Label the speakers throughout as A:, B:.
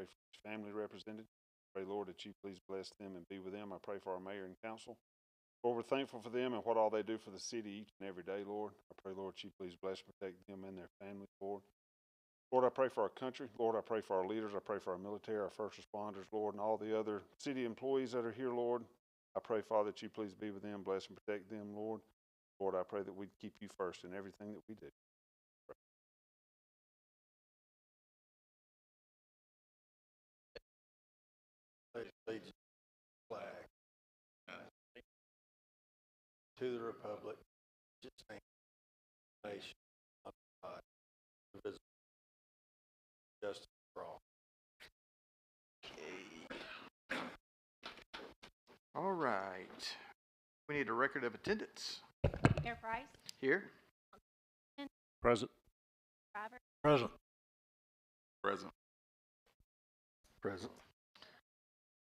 A: pray for each family represented. Pray, Lord, that you please bless them and be with them. I pray for our mayor and council. Lord, we're thankful for them and what all they do for the city each and every day, Lord. I pray, Lord, you please bless and protect them and their families, Lord. Lord, I pray for our country. Lord, I pray for our leaders. I pray for our military, our first responders, Lord, and all the other city employees that are here, Lord. I pray, Father, that you please be with them, bless and protect them, Lord. Lord, I pray that we keep you first in everything that we do.
B: Allegiance to the flag, to the republic, which stands one nation under God, indivisible, justice for all.
C: All right. We need a record of attendance.
D: Mayor Price,
C: Here.
E: Present.
D: Robert,
B: Present.
E: Present.
B: Present.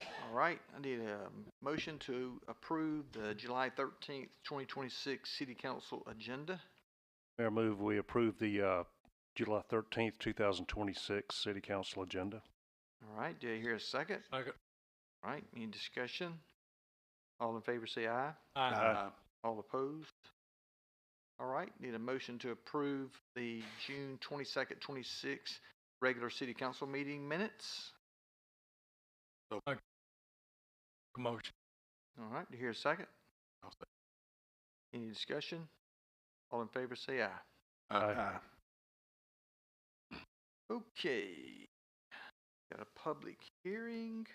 C: All right. I need a motion to approve the July 13th, 2026 City Council agenda.
E: Mayor, move we approve the July 13th, 2026 City Council agenda.
C: All right. Do you hear a second?
B: Second.
C: All right. Any discussion? All in favor say aye.
E: Aye.
C: All opposed? All right. Need a motion to approve the June 22nd, 26 regular City Council meeting minutes.
B: Motion.
C: All right. Do you hear a second?
B: I'll say.
C: Any discussion? All in favor say aye.
E: Aye.
C: Okay. Got a public hearing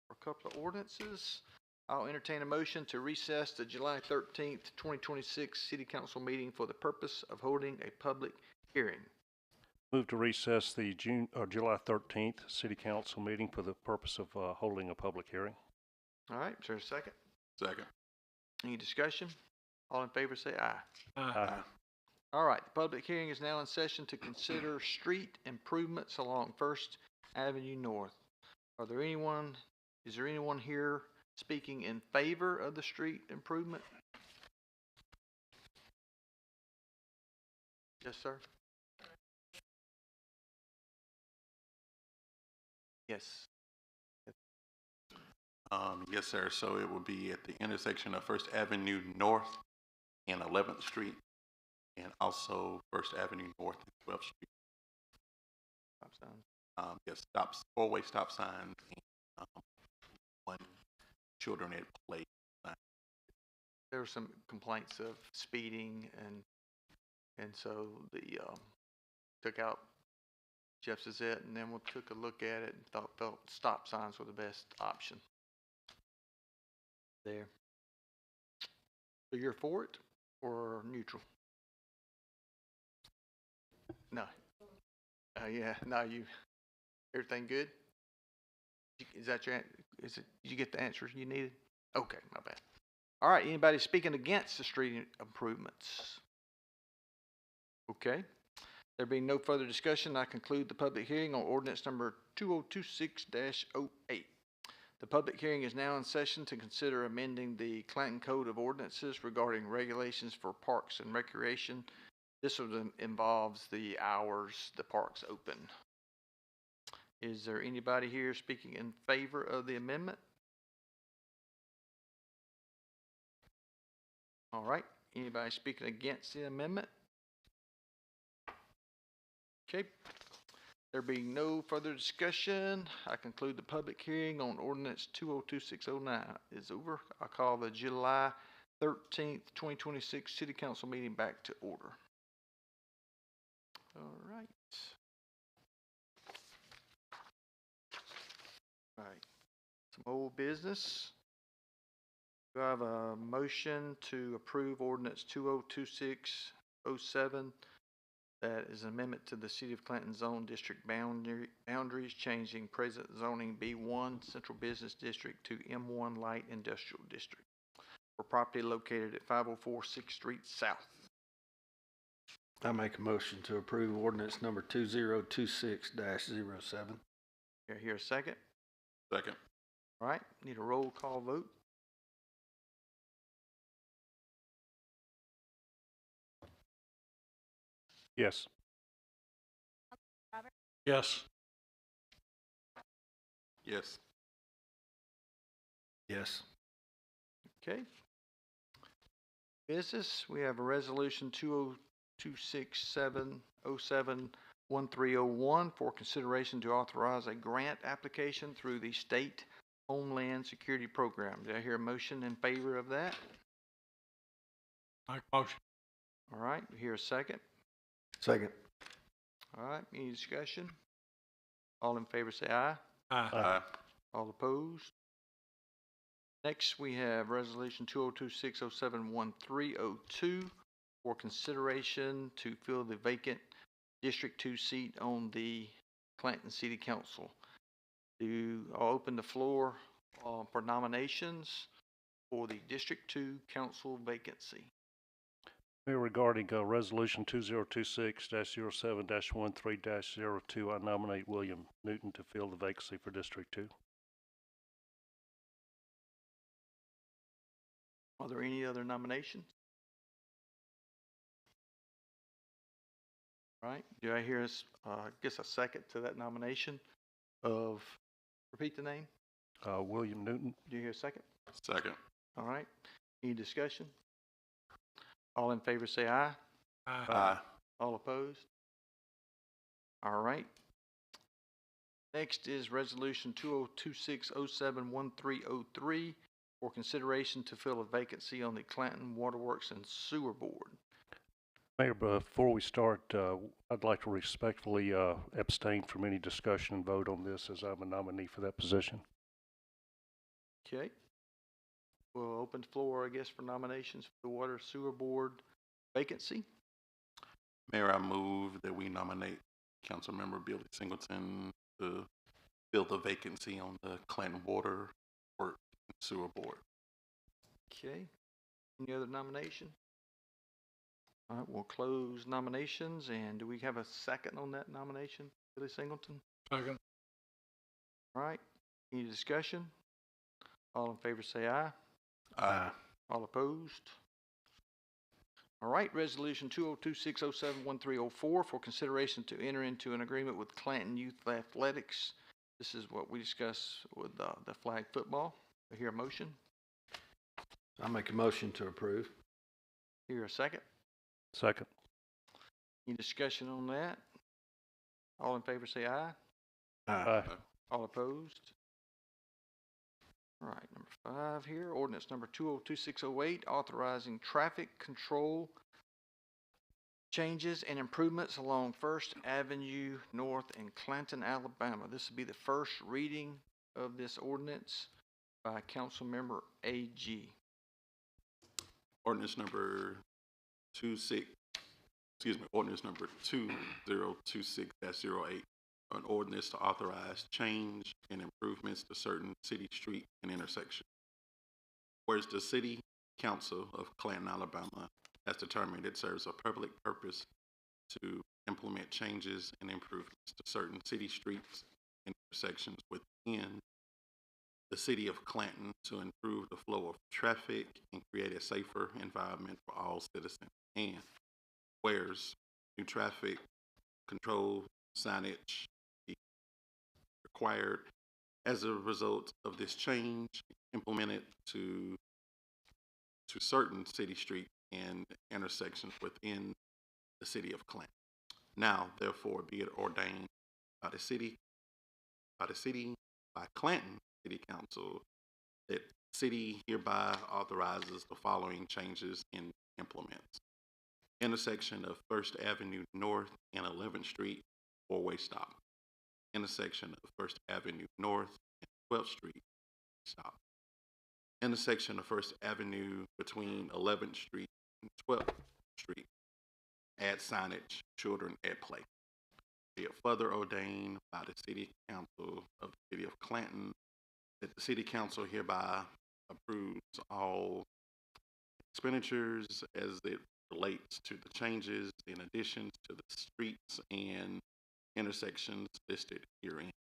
C: for a couple of ordinances. I'll entertain a motion to recess the July 13th, 2026 City Council meeting for the purpose of holding a public hearing.
E: Move to recess the July 13th City Council meeting for the purpose of holding a public hearing.
C: All right. Is there a second?
E: Second.
C: Any discussion? All in favor say aye.
E: Aye.
C: All right. The public hearing is now in session to consider street improvements along First Avenue North. Is there anyone here speaking in favor of the street improvement? Yes, sir. Yes.
F: Yes, sir. So it would be at the intersection of First Avenue North and 11th Street, and also First Avenue North and 12th Street.
C: Stop sign.
F: Yes, four-way stop signs, and one children at play sign.
C: There were some complaints of speeding, and so the took out Jeff Sazette, and then we took a look at it and felt stop signs were the best option. There. So you're for it or neutral? No. Yeah. No. Everything good? Is that your? Did you get the answers you needed? Okay. My bad. All right. Anybody speaking against the street improvements? Okay. There being no further discussion, I conclude the public hearing on ordinance number 2026-08. The public hearing is now in session to consider amending the Clanton Code of Ordinances regarding regulations for parks and recreation. This involves the hours the parks open. Is there anybody here speaking in favor of the amendment? All right. Anybody speaking against the amendment? Okay. There being no further discussion, I conclude the public hearing on ordinance 2026-09 is over. I call the July 13th, 2026 City Council meeting back to order. All right. All right. Some old business. Do I have a motion to approve ordinance 2026-07? That is an amendment to the City of Clanton Zone District boundaries, changing present zoning B1 Central Business District to M1 Light Industrial District for property located at 504 6th Street South.
B: I make a motion to approve ordinance number 2026-07.
C: Here a second.
F: Second.
C: All right. Need a roll call vote.
E: Yes.
D: Robert,
B: Yes.
F: Yes.
B: Yes.
C: Okay. Business, we have a resolution 20267071301 for consideration to authorize a grant application through the State Homeland Security Program. Do I hear a motion in favor of that?
B: Make motion.
C: All right, do I hear a second?
B: Second.
C: All right, any discussion? All in favor say aye.
F: Aye.
C: All opposed? Next, we have Resolution 20260711302 for consideration to fill the vacant District 2 seat on the Clanton City Council. I'll open the floor for nominations for the District 2 Council vacancy.
E: Mayor, regarding Resolution 2026-07-13-02, I nominate William Newton to fill the vacancy for District 2.
C: Are there any other nominations? All right, do I hear a second to that nomination of, repeat the name?
E: William Newton.
C: Do you hear a second?
F: Second.
C: All right, any discussion? All in favor say aye.
F: Aye.
C: All opposed? All right. Next is Resolution 20260711303 for consideration to fill a vacancy on the Clanton Waterworks and Sewer Board.
E: Mayor, before we start, I'd like to respectfully abstain from any discussion and vote on this as I'm a nominee for that position.
C: Okay. We'll open the floor, I guess, for nominations for the Water Sewer Board vacancy.
F: Mayor, I move that we nominate Councilmember Billy Singleton to fill the vacancy on the Clanton Water Works and Sewer Board.
C: Okay. Any other nomination? All right, we'll close nominations. And do we have a second on that nomination, Billy Singleton?
B: Second.
C: All right. Any discussion? All in favor say aye.
F: Aye.
C: All opposed? All right, Resolution 20260711304 for consideration to enter into an agreement with Clanton Youth Athletics. This is what we discussed with the flag football. I hear a motion.
B: I make a motion to approve.
C: Hear a second.
E: Second.
C: Any discussion on that? All in favor say aye.
E: Aye.
C: All opposed? All right, number 5 here, ordinance number 2026008, authorizing traffic control changes and improvements along First Avenue North in Clanton, Alabama. This will be the first reading of this ordinance by Councilmember A.G.
F: Ordinance number 2026-08, an ordinance to authorize change and improvements to certain city streets and intersections. Whereas the City Council of Clanton, Alabama has determined it serves a public purpose to implement changes and improvements to certain city streets and intersections within the city of Clanton to improve the flow of traffic and create a safer environment for all citizens. And whereas new traffic control signage be required as a result of this change implemented to certain city streets and intersections within the city of Clanton. Now, therefore, be it ordained by Clanton City Council that city hereby authorizes the following changes and implements. Intersection of First Avenue North and 11th Street, four-way stop. Intersection of First Avenue North and 12th Street, stop. Intersection of First Avenue between 11th Street and 12th Street, add signage, children at play. Be it further ordained by the City Council of the City of Clanton that the City Council hereby approves all expenditures as it relates to the changes in addition to the streets and intersections listed herein.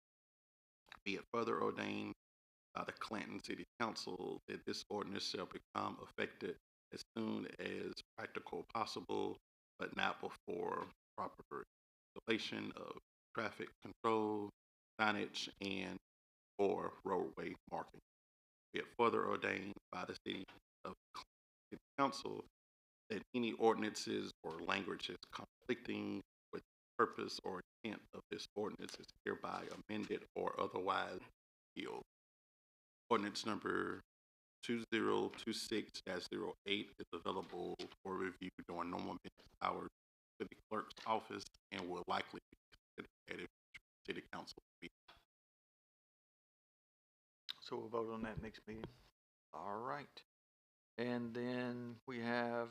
F: Be it further ordained by the Clanton City Council that this ordinance shall become effective as soon as practical possible, but not before proper installation of traffic control, signage, and or roadway marking. Be it further ordained by the City Council that any ordinances or languages conflicting with the purpose or intent of this ordinance is hereby amended or otherwise repealed. Ordinance number 2026-08 is available for review during normal business hours to the clerk's office and will likely be considered at a future City Council meeting.
C: So we'll vote on that next meeting. All right. And then we have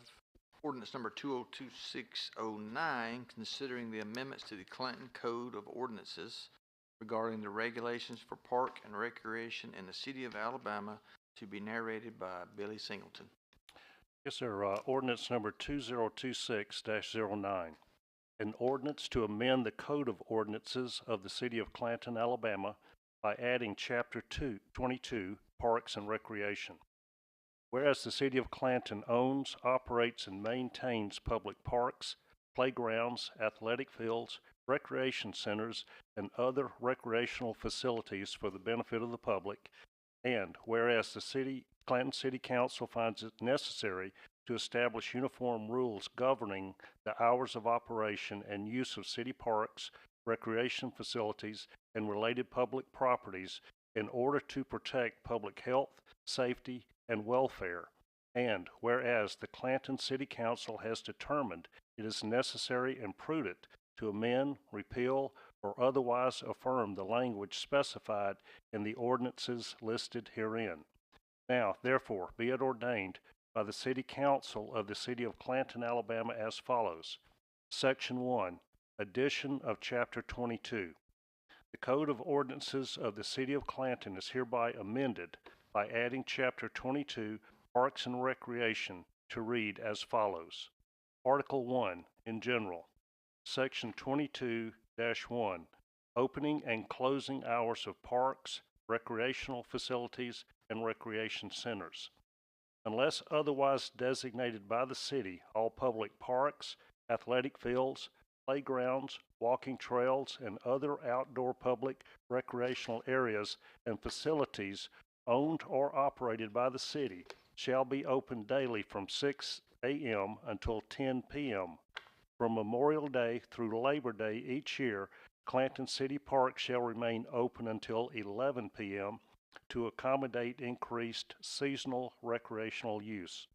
C: ordinance number 2026-09, considering the amendments to the Clanton Code of Ordinances regarding the regulations for park and recreation in the city of Alabama, to be narrated by Billy Singleton.
E: Yes, sir. Ordinance number 2026-09. An ordinance to amend the Code of Ordinances of the City of Clanton, Alabama by adding Chapter 22, Parks and Recreation. Whereas the City of Clanton owns, operates, and maintains public parks, playgrounds, athletic fields, recreation centers, and other recreational facilities for the benefit of the public, and whereas the Clanton City Council finds it necessary to establish uniform rules governing the hours of operation and use of city parks, recreation facilities, and related public properties in order to protect public health, safety, and welfare, and whereas the Clanton City Council has determined it is necessary and prudent to amend, repeal, or otherwise affirm the language specified in the ordinances listed herein. Now, therefore, be it ordained by the City Council of the City of Clanton, Alabama as follows. Section 1, Addition of Chapter 22. The Code of Ordinances of the City of Clanton is hereby amended by adding Chapter 22, Parks and Recreation, to read as follows. Article 1, in general. Section 22-1, Opening and closing hours of parks, recreational facilities, and recreation centers. Unless otherwise designated by the city, all public parks, athletic fields, playgrounds, walking trails, and other outdoor public recreational areas and facilities owned or operated by the city shall be open daily from 6 a.m. until 10 p.m. From Memorial Day through Labor Day each year, Clanton City Park shall remain open until 11 p.m. to accommodate increased seasonal recreational use.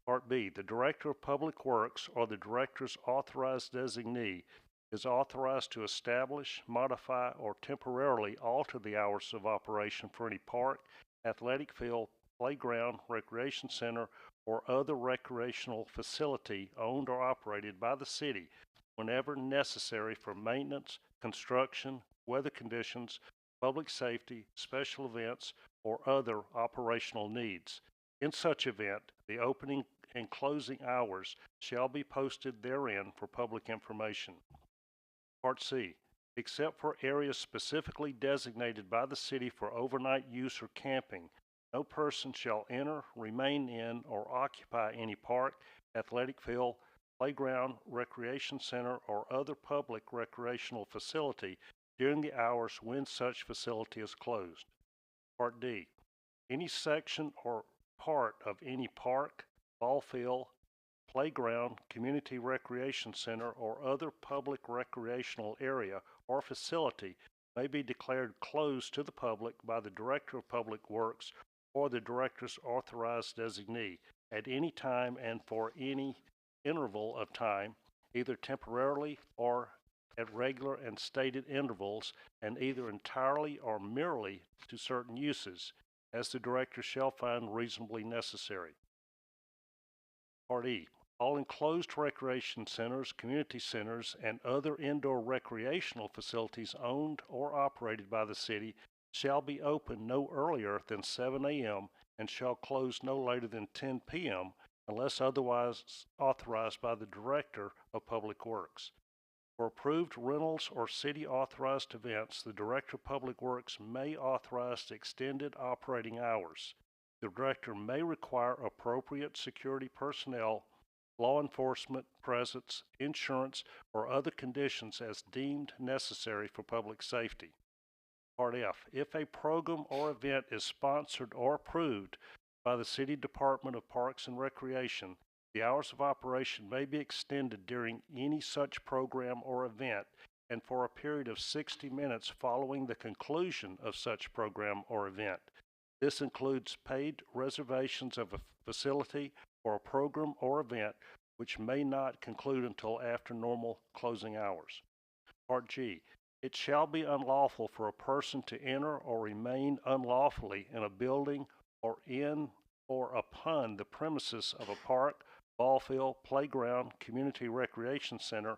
E: Part B, the Director of Public Works or the Director's authorized designee is authorized to establish, modify, or temporarily alter the hours of operation for any park, athletic field, playground, recreation center, or other recreational facility owned or operated by the city whenever necessary for maintenance, construction, weather conditions, public safety, special events, or other operational needs. In such event, the opening and closing hours shall be posted therein for public information. Part C. Except for areas specifically designated by the city for overnight use or camping, no person shall enter, remain in, or occupy any park, athletic field, playground, recreation center, or other public recreational facility during the hours when such facility is closed. Part D. Any section or part of any park, ball field, playground, community recreation center, or other public recreational area or facility may be declared closed to the public by the Director of Public Works or the Director's authorized designee at any time and for any interval of time, either temporarily or at regular and stated intervals, and either entirely or merely to certain uses, as the Director shall find reasonably necessary. Part E. All enclosed recreation centers, community centers, and other indoor recreational facilities owned or operated by the city shall be open no earlier than 7 a.m. and shall close no later than 10 p.m. unless otherwise authorized by the Director of Public Works. For approved rentals or city-authorized events, the Director of Public Works may authorize extended operating hours. The Director may require appropriate security personnel, law enforcement presence, insurance, or other conditions as deemed necessary for public safety. Part F, if a program or event is sponsored or approved by the City Department of Parks and Recreation, the hours of operation may be extended during any such program or event and for a period of 60 minutes following the conclusion of such program or event. This includes paid reservations of a facility or a program or event which may not conclude until after normal closing hours. Part G, it shall be unlawful for a person to enter or remain unlawfully in a building or in or upon the premises of a park, ball field, playground, community recreation center,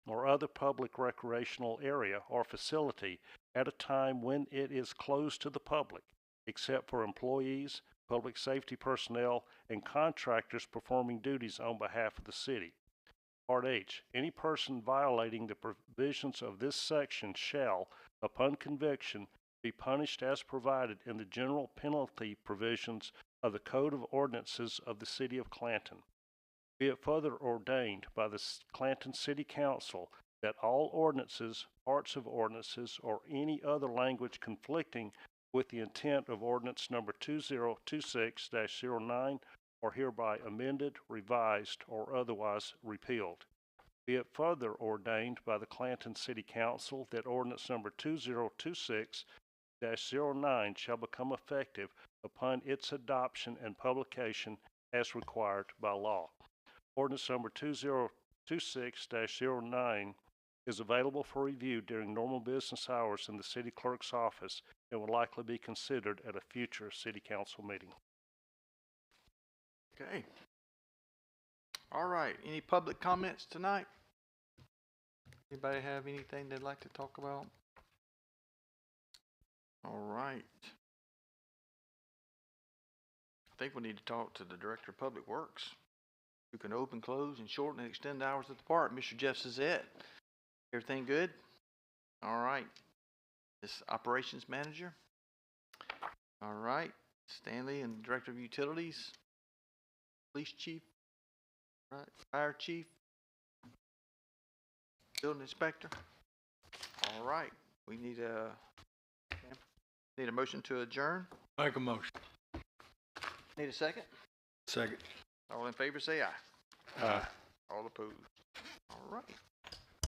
E: or other public recreational area or facility at a time when it is closed to the public, except for employees, public safety personnel, and contractors performing duties on behalf of the city. Part H, any person violating the provisions of this section shall, upon conviction, be punished as provided in the general penalty provisions of the Code of Ordinances of the City of Clanton. Be it further ordained by the Clanton City Council that all ordinances, parts of ordinances, or any other language conflicting with the intent of ordinance number 2026-09 are hereby amended, revised, or otherwise repealed. Be it further ordained by the Clanton City Council that ordinance number 2026-09 shall become effective upon its adoption and publication as required by law. Ordinance number 2026-09 is available for review during normal business hours in the city clerk's office and will likely be considered at a future city council meeting.
C: Okay. All right, any public comments tonight? Anybody have anything they'd like to talk about? All right. I think we need to talk to the Director of Public Works, who can open, close, and shorten and extend the hours at the park. Mr. Jeff Suzette. Everything good? All right. This Operations Manager. All right. Stanley and Director of Utilities. Police Chief. All right. Fire Chief. Building Inspector. All right. We need a motion to adjourn.
B: Make a motion.
C: Need a second?
B: Second.
C: All in favor say aye.
B: Aye.
C: All opposed. All right.